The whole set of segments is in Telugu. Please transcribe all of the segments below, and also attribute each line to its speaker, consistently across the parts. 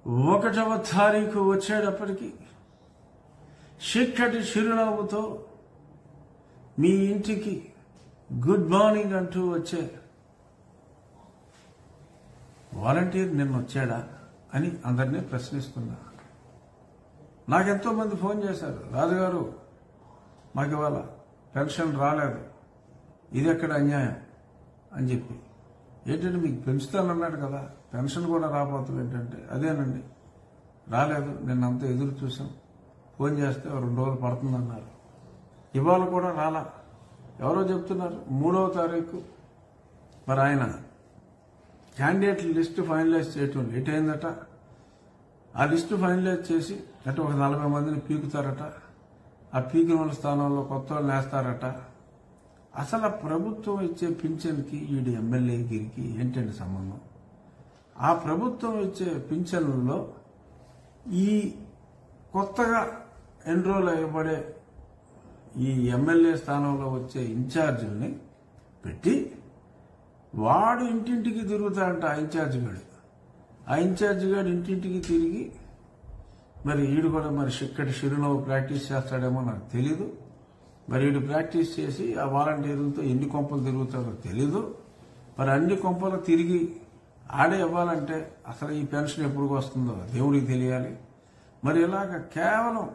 Speaker 1: 1వ తారీఖు వచ్చేటప్పటికి చిక్కటి చిరునవ్వుతో మీ ఇంటికి గుడ్ మార్నింగ్ అంటూ వచ్చే వాలంటీర్ నిన్న వచ్చాడా అని అందరినీ ప్రశ్నిస్తున్నా. నాకెంతో మంది ఫోన్ చేశారు, రాజుగారు మాకు ఇవాళ పెన్షన్ రాలేదు, ఇది ఎక్కడ అన్యాయం అని చెప్పి. ఏంటంటే మీకు పెంచుతానన్నాడు కదా, పెన్షన్ కూడా రాబోతుంది ఏంటంటే, అదేనండి రాలేదు, నిన్నంతా ఎదురు చూసాం, ఫోన్ చేస్తే 2 రోజులు పడుతుందన్నారు. ఇవాళ కూడా రాలా. ఎవరో చెప్తున్నారు 3వ తారీఖు మరి ఆయన క్యాండిడేట్ లిస్టు ఫైనలైజ్ చేయటం లేట్ అయిందట. ఆ లిస్టు ఫైనలైజ్ చేసి అంటే ఒక 40 మందిని పీకుతారట. ఆ పీకిన వాళ్ళ స్థానంలో కొత్త వాళ్ళని వేస్తారట. అసలు ఆ ప్రభుత్వం ఇచ్చే పింఛన్కి ఈడు ఎమ్మెల్యేగిరికి ఏంటండి సంబంధం? ఆ ప్రభుత్వం ఇచ్చే పింఛన్లలో ఈ కొత్తగా ఎన్రోల్ అయ్యబడే ఈ ఎమ్మెల్యే స్థానంలో వచ్చే ఇన్ఛార్జీల్ని పెట్టి వాడు ఇంటింటికి తిరుగుతాడంట. ఆ ఇన్ఛార్జి గారు ఇంటింటికి తిరిగి మరి ఈడు కూడా మరి చిక్కటి చిరునవ్వు ప్రాక్టీస్ చేస్తాడేమో నాకు తెలీదు. మరి వీడు ప్రాక్టీస్ చేసి ఆ వాలంటీర్లతో ఎన్ని కొంపలు తిరుగుతాడో తెలీదు. మరి అన్ని కొంపలు తిరిగి ఆడే ఇవ్వాలంటే అసలు ఈ పెన్షన్ ఎప్పుడు వస్తుందో దేవుడికి తెలియాలి. మరి ఇలాగ కేవలం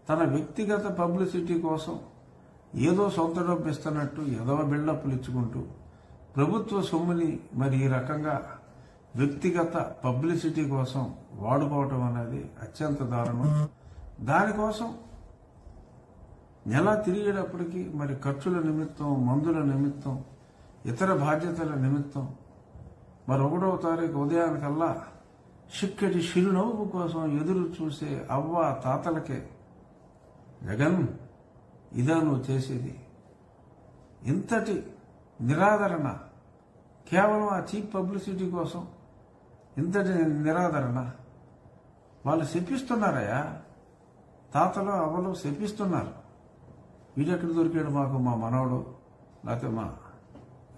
Speaker 1: తన వ్యక్తిగత పబ్లిసిటీ కోసం ఏదో సొంత డబ్బు ఇస్తున్నట్టు ఏదో బిల్డప్లు ఇచ్చుకుంటూ ప్రభుత్వ సొమ్ముని మరి ఈ రకంగా వ్యక్తిగత పబ్లిసిటీ కోసం వాడుకోవటం అనేది అత్యంత దారుణం. దానికోసం నెల తిరిగేటప్పటికి మరి ఖర్చుల నిమిత్తం, మందుల నిమిత్తం, ఇతర బాధ్యతల నిమిత్తం మరి 1వ తారీఖు ఉదయానికల్లా చిక్కటి చిరునవ్వు కోసం ఎదురు చూసే అవ్వ తాతలకే జగన్ ఇదా నువ్వు చేసేది? ఇంతటి నిరాదరణ కేవలం ఆ చీప్ పబ్లిసిటీ కోసం, ఇంతటి నిరాదరణ. వాళ్ళు శపిస్తున్నారయ్యా, తాతలు అవ్వలు శపిస్తున్నారు. వీడెక్కడ దొరికాడు మాకు, మా మనవడు లేకపోతే మా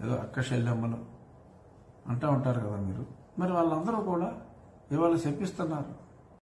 Speaker 1: ఏదో అక్క శల్యమ్మలు అంటూ ఉంటారు కదా మీరు. మరి వాళ్ళందరూ కూడా ఇవాళ శపిస్తున్నారు.